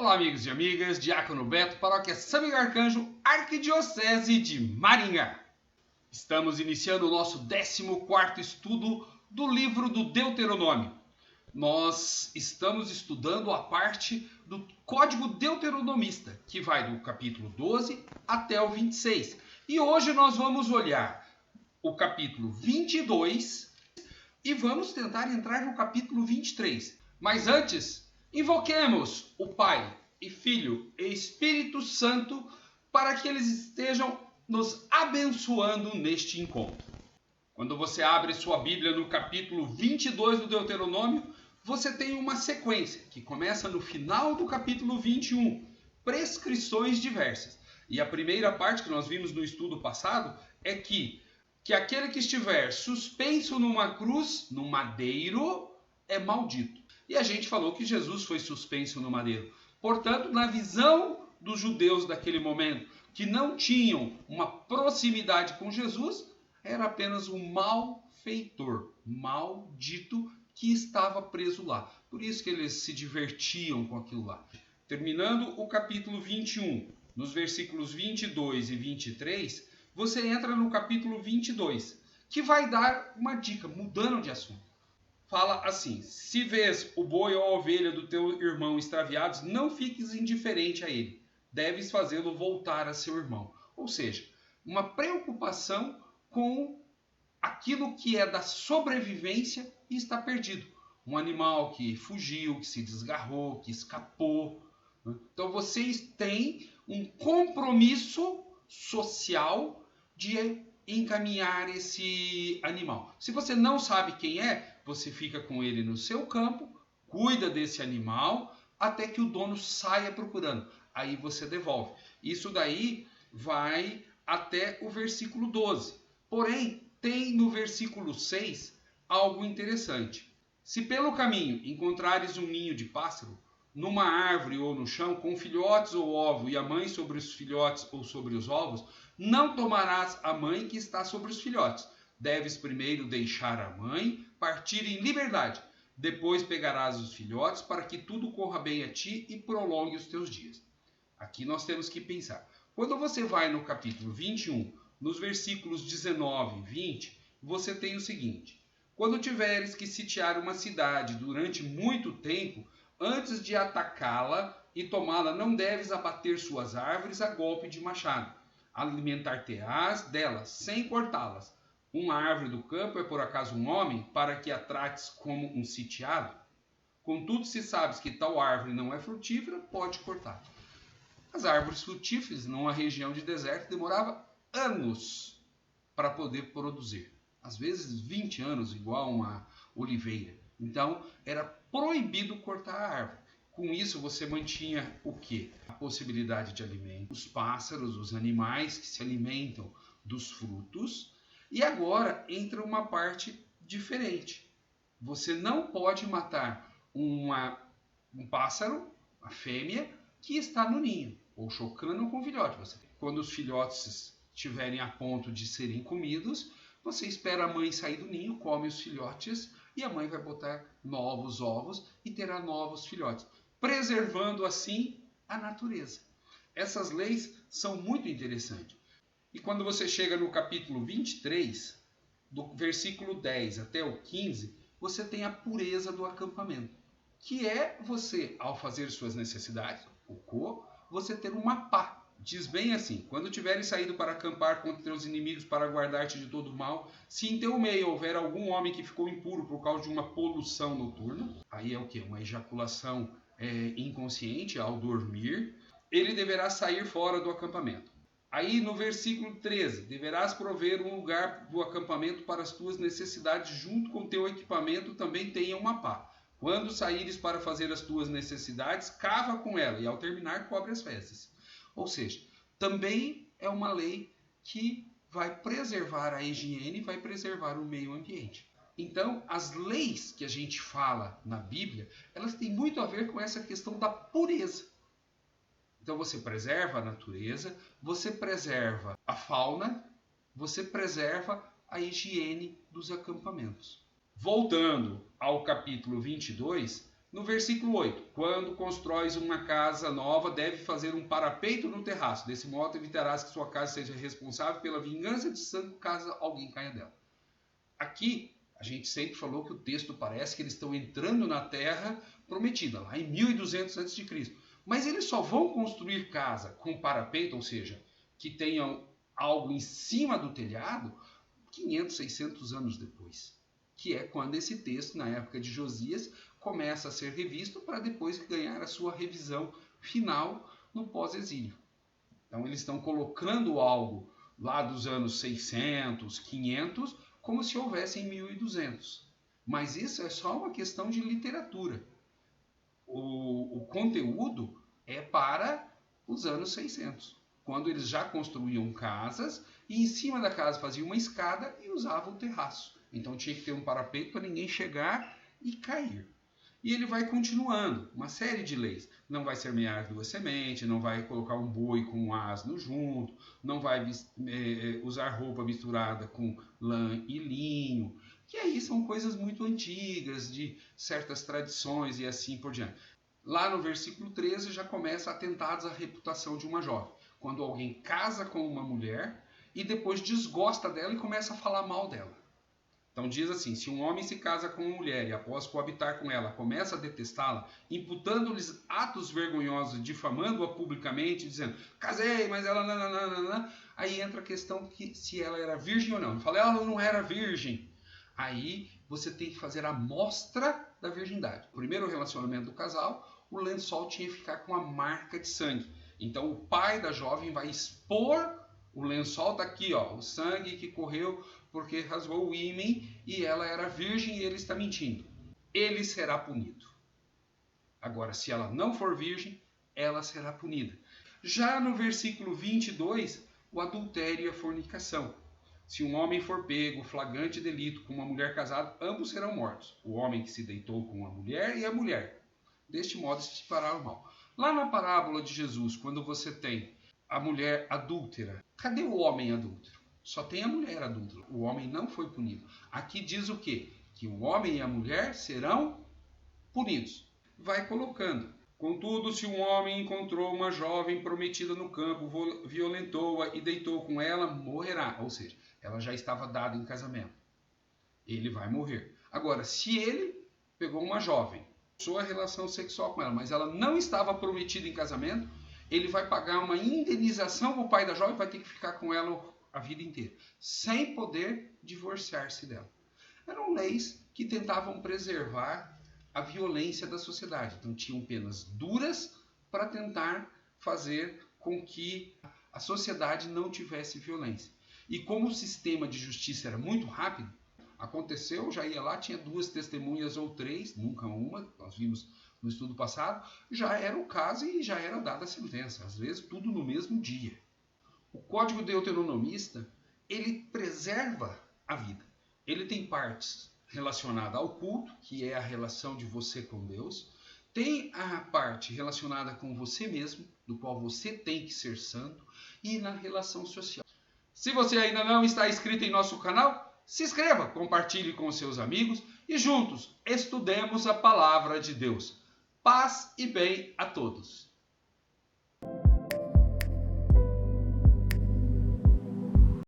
Olá, amigos e amigas, Diácono Beto, Paróquia São Miguel Arcanjo, Arquidiocese de Maringá. Estamos iniciando o nosso 14º estudo do livro do Deuteronômio. Nós estamos estudando a parte do Código Deuteronomista, que vai do capítulo 12 até o 26. E hoje nós vamos olhar o capítulo 22 e vamos tentar entrar no capítulo 23. Mas antes, invoquemos o Pai e Filho e Espírito Santo para que eles estejam nos abençoando neste encontro. Quando você abre sua Bíblia no capítulo 22 do Deuteronômio, você tem uma sequência que começa no final do capítulo 21, prescrições diversas. E a primeira parte que nós vimos no estudo passado é que aquele que estiver suspenso numa cruz, no madeiro, é maldito. E a gente falou que Jesus foi suspenso no madeiro. Portanto, na visão dos judeus daquele momento, que não tinham uma proximidade com Jesus, era apenas um malfeitor, maldito, que estava preso lá. Por isso que eles se divertiam com aquilo lá. Terminando o capítulo 21, nos versículos 22 e 23, você entra no capítulo 22, que vai dar uma dica, mudando de assunto. Fala assim: se vês o boi ou a ovelha do teu irmão extraviados, não fiques indiferente a ele. Deves fazê-lo voltar a seu irmão. Ou seja, uma preocupação com aquilo que é da sobrevivência e está perdido. Um animal que fugiu, que se desgarrou, que escapou. Então vocês têm um compromisso social de encaminhar esse animal. Se você não sabe quem é, você fica com ele no seu campo, cuida desse animal até que o dono saia procurando. Aí você devolve. Isso daí vai até o versículo 12. Porém, tem no versículo 6 algo interessante. Se pelo caminho encontrares um ninho de pássaro, numa árvore ou no chão, com filhotes ou ovo, e a mãe sobre os filhotes ou sobre os ovos, não tomarás a mãe que está sobre os filhotes. Deves primeiro deixar a mãe partir em liberdade. Depois pegarás os filhotes para que tudo corra bem a ti e prolongue os teus dias. Aqui nós temos que pensar. Quando você vai no capítulo 21, nos versículos 19 e 20, você tem o seguinte: quando tiveres que sitiar uma cidade durante muito tempo, antes de atacá-la e tomá-la, não deves abater suas árvores a golpe de machado. Alimentar-te-ás delas, sem cortá-las. Uma árvore do campo é por acaso um homem, para que a trates como um sitiado? Contudo, se sabes que tal árvore não é frutífera, pode cortar. As árvores frutíferas, numa região de deserto, demorava anos para poder produzir. Às vezes 20 anos, igual uma oliveira. Então, era proibido cortar a árvore. Com isso, você mantinha o quê? A possibilidade de alimento. Os pássaros, os animais que se alimentam dos frutos. E agora entra uma parte diferente. Você não pode matar um pássaro, a fêmea, que está no ninho, ou chocando com o filhote. Quando os filhotes estiverem a ponto de serem comidos, você espera a mãe sair do ninho, come os filhotes, e a mãe vai botar novos ovos e terá novos filhotes, preservando assim a natureza. Essas leis são muito interessantes. E quando você chega no capítulo 23, do versículo 10 até o 15, você tem a pureza do acampamento, que é você, ao fazer suas necessidades, você ter uma pá. Diz bem assim: quando tiveres saído para acampar contra teus inimigos para guardar-te de todo mal, se em teu meio houver algum homem que ficou impuro por causa de uma poluição noturna, aí é o quê? Uma ejaculação inconsciente ao dormir, ele deverá sair fora do acampamento. Aí no versículo 13, deverás prover um lugar do acampamento para as tuas necessidades, junto com teu equipamento também tenha uma pá. Quando saíres para fazer as tuas necessidades, cava com ela, e ao terminar, cobre as fezes. Ou seja, também é uma lei que vai preservar a higiene, vai preservar o meio ambiente. Então, as leis que a gente fala na Bíblia, elas têm muito a ver com essa questão da pureza. Então, você preserva a natureza, você preserva a fauna, você preserva a higiene dos acampamentos. Voltando ao capítulo 22, No versículo 8, quando constróis uma casa nova, deve fazer um parapeito no terraço. Desse modo evitarás que sua casa seja responsável pela vingança de sangue caso alguém caia dela. Aqui, a gente sempre falou que o texto parece que eles estão entrando na terra prometida, lá em 1200 a.C. Mas eles só vão construir casa com parapeito, ou seja, que tenham algo em cima do telhado, 500, 600 anos depois. Que é quando esse texto, na época de Josias, começa a ser revisto para depois ganhar a sua revisão final no pós-exílio. Então eles estão colocando algo lá dos anos 600, 500, como se houvesse em 1200. Mas isso é só uma questão de literatura. O conteúdo é para os anos 600, quando eles já construíam casas e em cima da casa faziam uma escada e usavam o terraço. Então tinha que ter um parapeito para ninguém chegar e cair. E ele vai continuando, uma série de leis. Não vai semear duas sementes, não vai colocar um boi com um asno junto, não vai usar roupa misturada com lã e linho. Que aí são coisas muito antigas, de certas tradições e assim por diante. Lá no versículo 13 já começa atentados à reputação de uma jovem. Quando alguém casa com uma mulher e depois desgosta dela e começa a falar mal dela. Então diz assim, se um homem se casa com uma mulher e após coabitar com ela começa a detestá-la, imputando-lhes atos vergonhosos, difamando-a publicamente, dizendo, casei, mas ela nananana, aí entra a questão que se ela era virgem ou não. Eu falei, ela não era virgem. Aí você tem que fazer a amostra da virgindade. O primeiro relacionamento do casal, o lençol tinha que ficar com a marca de sangue. Então o pai da jovem vai expor, o lençol está aqui, ó, o sangue que correu porque rasgou o ímen e ela era virgem e ele está mentindo. Ele será punido. Agora, se ela não for virgem, ela será punida. Já no versículo 22, o adultério e a fornicação. Se um homem for pego, flagrante delito, com uma mulher casada, ambos serão mortos. O homem que se deitou com a mulher e a mulher. Deste modo se separaram o mal. Lá na parábola de Jesus, quando você tem a mulher adúltera, cadê o homem adúltero? Só tem a mulher adúltera. O homem não foi punido. Aqui diz o quê? Que o homem e a mulher serão punidos. Vai colocando. Contudo, se um homem encontrou uma jovem prometida no campo, violentou-a e deitou com ela, morrerá. Ou seja, ela já estava dada em casamento. Ele vai morrer. Agora, se ele pegou uma jovem, sua relação sexual com ela, mas ela não estava prometida em casamento, ele vai pagar uma indenização para o pai da jovem, vai ter que ficar com ela a vida inteira, sem poder divorciar-se dela. Eram leis que tentavam preservar a violência da sociedade. Então tinham penas duras para tentar fazer com que a sociedade não tivesse violência. E como o sistema de justiça era muito rápido, aconteceu, já ia lá, tinha 2 testemunhas ou 3, nunca uma, nós vimos no estudo passado, já era o caso e já era dada a sentença, às vezes tudo no mesmo dia. O Código Deuteronomista, ele preserva a vida. Ele tem partes relacionadas ao culto, que é a relação de você com Deus. Tem a parte relacionada com você mesmo, do qual você tem que ser santo. E na relação social. Se você ainda não está inscrito em nosso canal, se inscreva, compartilhe com seus amigos e juntos estudemos a palavra de Deus. Paz e bem a todos.